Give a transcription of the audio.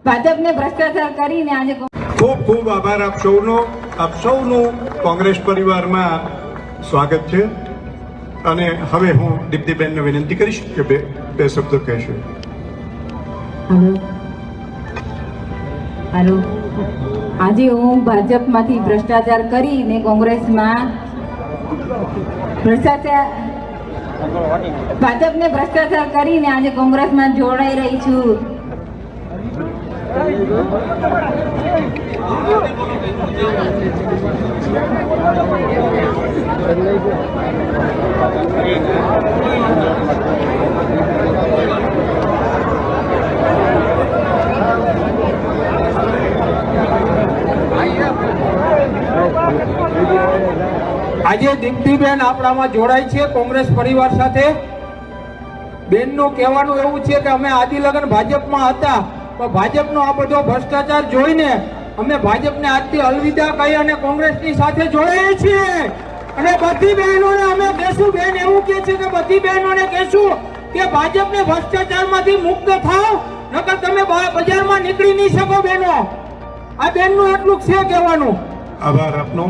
ભાજપને ભ્રષ્ટાચાર કરીને આજે ખૂબ ખૂબ આભાર આપ સૌનું કોંગ્રેસ પરિવારમાં સ્વાગત છે અને હવે હું દીપ્તિબેનને વિનંતી કરીશ કે બે શબ્દો કહેશે. હાલો, આજે હું ભાજપમાંથી ભ્રષ્ટાચાર કરીને કોંગ્રેસમાં ભાજપને ભ્રષ્ટાચાર કરીને આજે કોંગ્રેસમાં જોડાઈ રહી છું. આજે દીપ્તિબેન આપણામાં જોડાય છે કોંગ્રેસ પરિવાર સાથે. બેનનું કહેવાનું એવું છે કે અમે આદિ લગન ભાજપમાં હતા, તો ભાજપનો આ બધો ભ્રષ્ટાચાર જોઈને અમે ભાજપને આજથી અલવિદા કહી અને કોંગ્રેસની સાથે જોડાઈએ છીએ. અને બધી બહેનોને અમે કહેશું, બેન એવું કહે છે કે બધી બહેનોને કહેશું કે ભાજપને ભ્રષ્ટાચારમાંથી મુક્ત થાવ, નકર તમે બજારમાં નીકળી નહીં શકો. બહેનો, આ બેનનું એટલું છે કહેવાનું. આભાર આપનો.